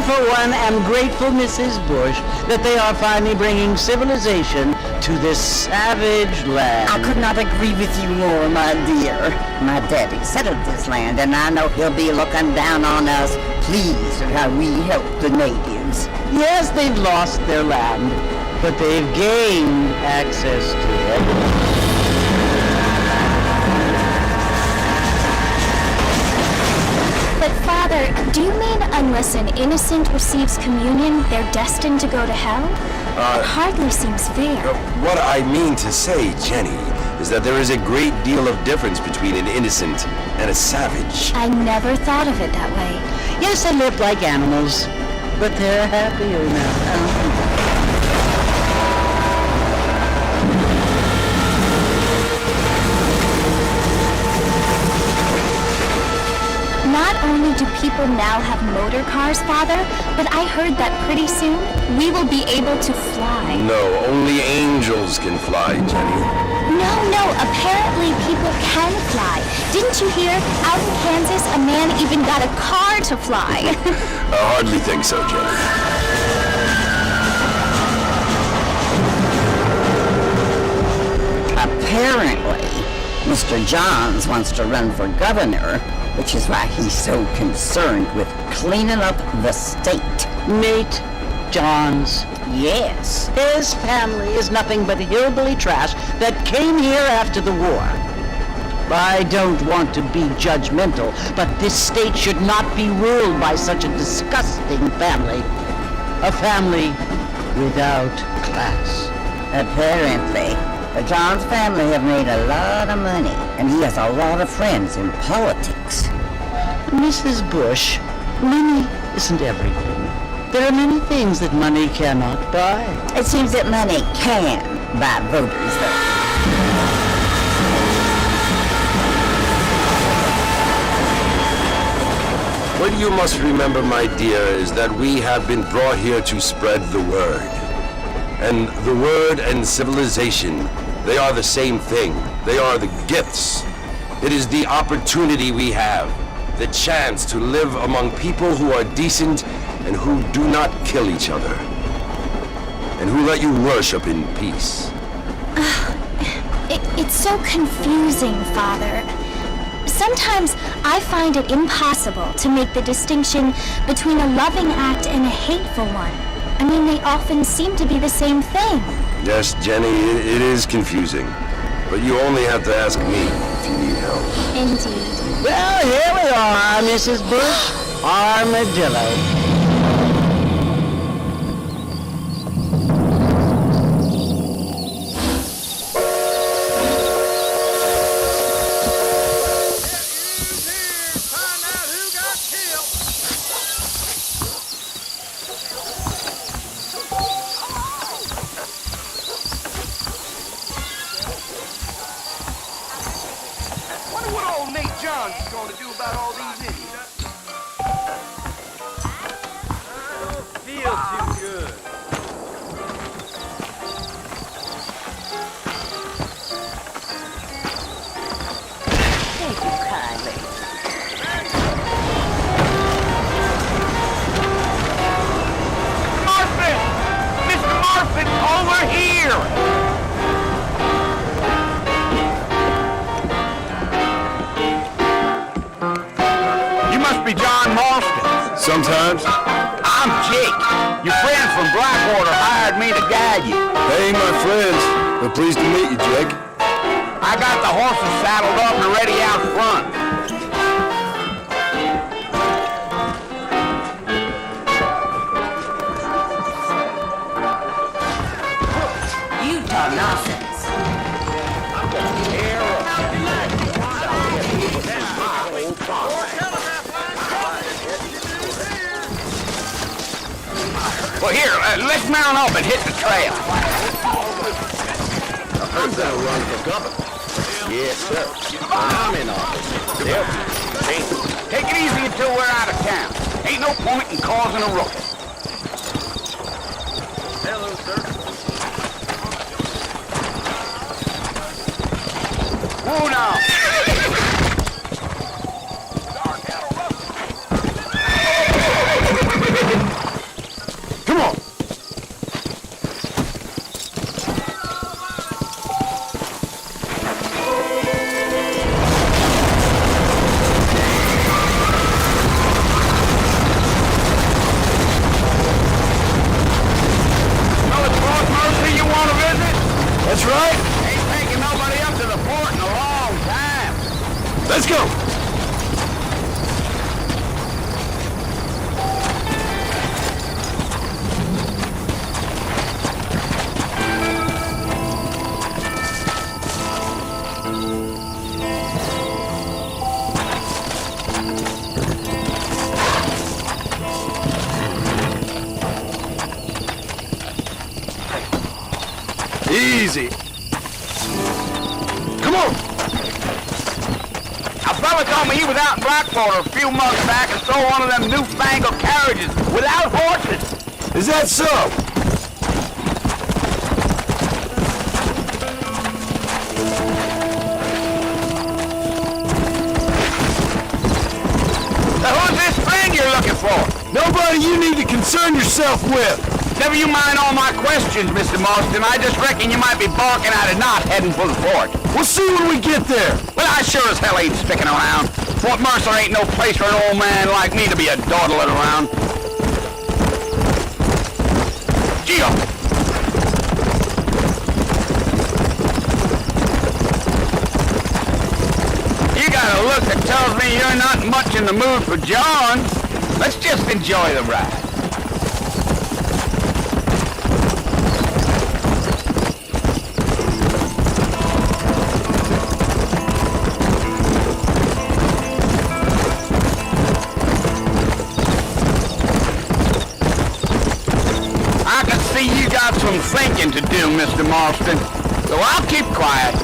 for one, am grateful, Mrs. Bush, that they are finally bringing civilization to this savage land. I could not agree with you more, my dear. My daddy settled this land, and I know he'll be looking down on us, pleased at how we help the natives. Yes, they've lost their land, but they've gained access to it. But Father, do you mean unless an innocent receives communion, they're destined to go to hell? It hardly seems fair. What I mean to say, Jenny, is that there is a great deal of difference between an innocent and a savage. I never thought of it that way. Yes, they live like animals, but they're happier now. Not only do people now have motor cars, Father, but I heard that pretty soon we will be able to fly. No, only angels can fly, Jenny. No, apparently people can fly. Didn't you hear? Out in Kansas, a man even got a car to fly. I hardly think so, Jenny. Apparently, Mr. Johns wants to run for governor, which is why he's so concerned with cleaning up the state. Nate Johns. Yes. His family is nothing but hillbilly trash that came here after the war. I don't want to be judgmental, but this state should not be ruled by such a disgusting family. A family without class. Apparently, the Johns family have made a lot of money, and he has a lot of friends in politics. Mrs. Bush, money isn't everything. There are many things that money cannot buy. It seems that money can buy voters, though. What you must remember, my dear, is that we have been brought here to spread the word. And the word and civilization, they are the same thing. They are the gifts. It is the opportunity we have, the chance to live among people who are decent and who do not kill each other, and who let you worship in peace. It's so confusing, Father. Sometimes I find it impossible to make the distinction between a loving act and a hateful one. I mean, they often seem to be the same thing. Yes, Jenny, it is confusing. But you only have to ask me if you need help. Indeed. Well, here we are, Mrs. Bush. Armadillo. Sometimes. I'm Jake. Your friends from Blackwater hired me to guide you. They ain't my friends, but pleased to meet you, Jake. I got the horses saddled up and ready out front. You talk nonsense. Well, here, let's mount up and hit the trail. I heard that run for governor. Yes, sir. I'm in office. Yep. Hey, take it easy until we're out of town. Ain't no point in causing a ruckus. Hello, sir. Whoa, now. Easy. Come on! A fella told me he was out in Blackwater a few months back and saw one of them newfangled carriages without horses. Is that so? Now who's this friend you're looking for? Nobody you need to concern yourself with. Never you mind all my questions, Mr. Marston. I just reckon you might be barking out a knot heading for the fort. We'll see when we get there. Well, I sure as hell ain't sticking around. Fort Mercer ain't no place for an old man like me to be a dawdling around. Gee up! You got a look that tells me you're not much in the mood for John. Let's just enjoy the ride. You got some thinking to do, Mr. Marston, so I'll keep quiet.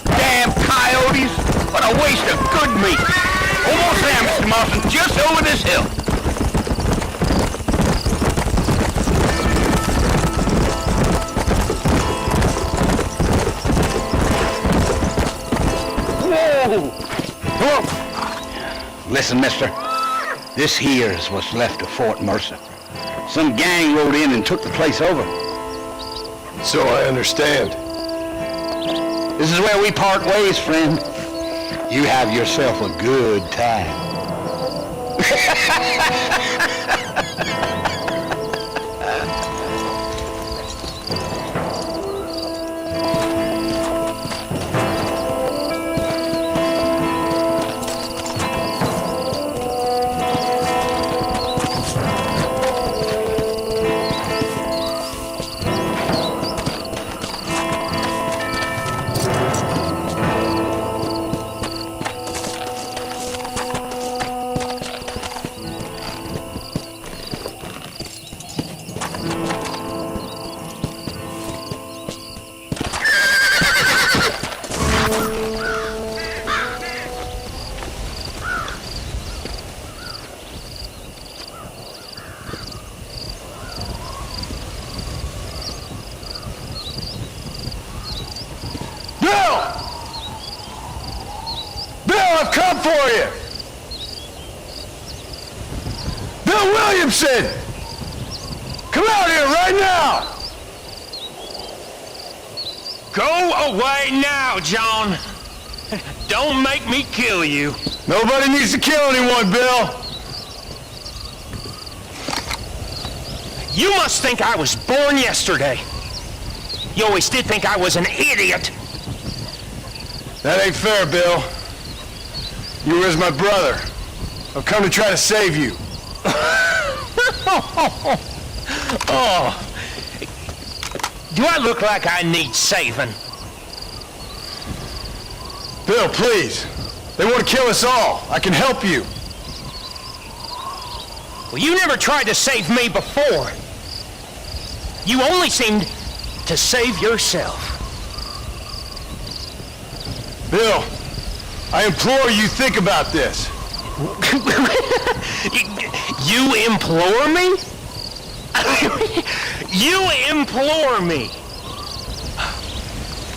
Damn coyotes! What a waste of good meat! Almost there, Mr. Marston, just over this hill. Whoa! Whoa! Listen, mister. This here's what's left of Fort Mercer. Some gang rode in and took the place over. So I understand. This is where we part ways, friend. You have yourself a good time. I've come for you! Bill Williamson! Come out here right now! Go away now, John. Don't make me kill you. Nobody needs to kill anyone, Bill. You must think I was born yesterday. You always did think I was an idiot. That ain't fair, Bill. You were as my brother. I've come to try to save you. Oh. Do I look like I need saving? Bill, please. They want to kill us all. I can help you. Well, you never tried to save me before. You only seemed to save yourself. Bill, I implore you, think about this. You implore me? You implore me!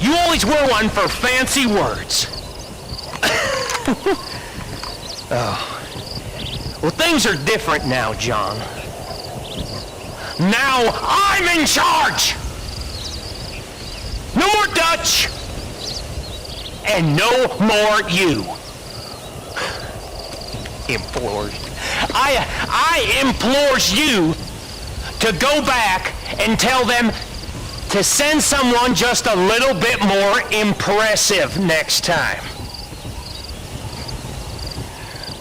You always were one for fancy words. Oh. Well, things are different now, John. Now I'm in charge! No more Dutch! And no more you. Implores. I implores you to go back and tell them to send someone just a little bit more impressive next time.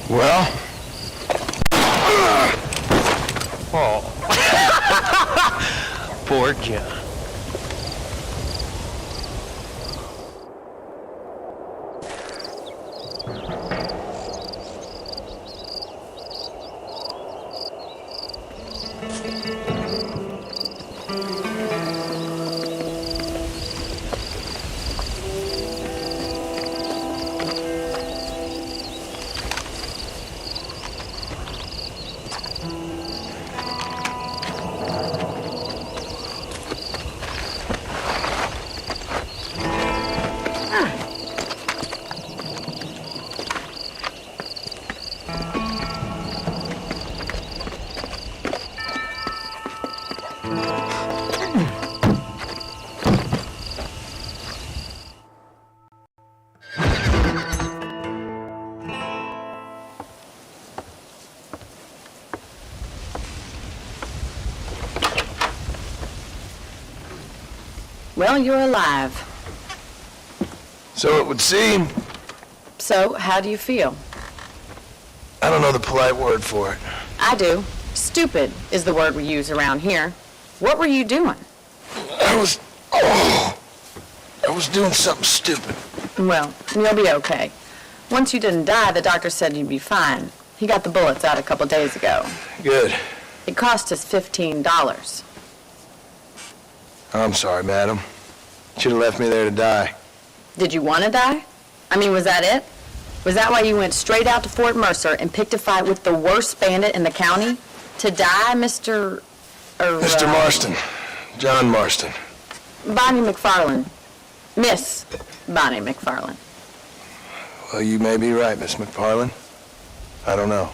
Well? Oh. Poor John. Well, you're alive. So it would seem. So, how do you feel? I don't know the polite word for it. I do. Stupid is the word we use around here. What were you doing? I was doing something stupid. Well, you'll be okay. Once you didn't die, the doctor said you'd be fine. He got the bullets out a couple days ago. Good. It cost us $15. I'm sorry, madam. Should have left me there to die. Did you want to die? I mean, was that it? Was that why you went straight out to Fort Mercer and picked a fight with the worst bandit in the county? To die, Mr. Mr. Marston. John Marston. Bonnie McFarlane. Miss Bonnie McFarlane. Well, you may be right, Miss McFarlane. I don't know.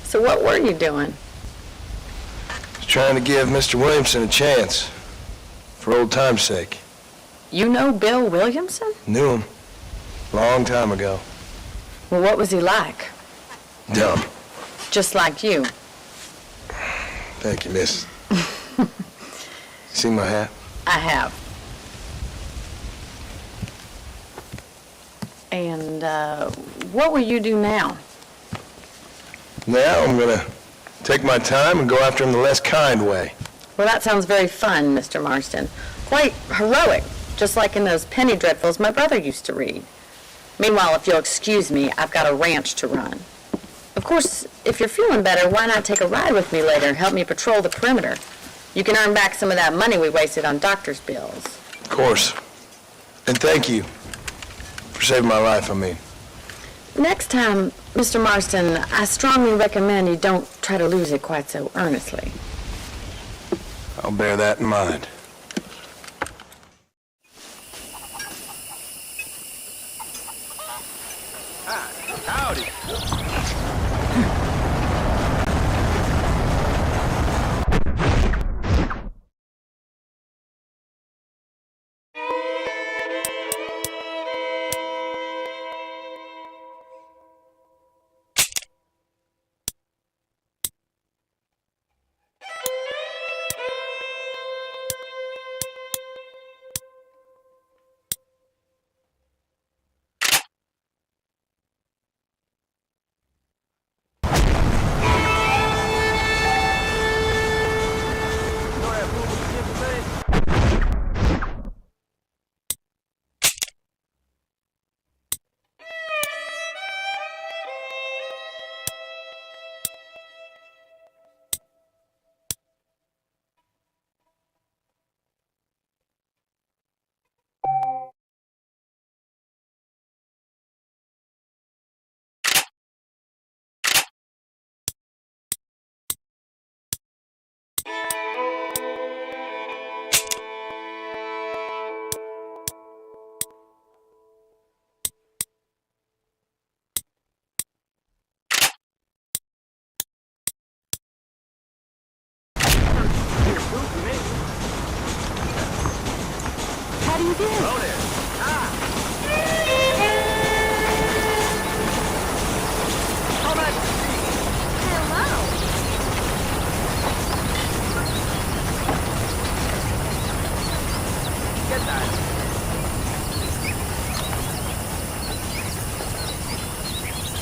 So what were you doing? I was trying to give Mr. Williamson a chance. For old time's sake. You know Bill Williamson? Knew him. Long time ago. Well, what was he like? Dumb. Just like you. Thank you, miss. See my hat? I have. And, what will you do now? Now I'm gonna take my time and go after him the less kind way. Well, that sounds very fun, Mr. Marston. Quite heroic, just like in those penny dreadfuls my brother used to read. Meanwhile, if you'll excuse me, I've got a ranch to run. Of course, if you're feeling better, why not take a ride with me later and help me patrol the perimeter? You can earn back some of that money we wasted on doctor's bills. Of course. And thank you for saving my life, I mean. Next time, Mr. Marston, I strongly recommend you don't try to lose it quite so earnestly. I'll bear that in mind. Howdy. you do?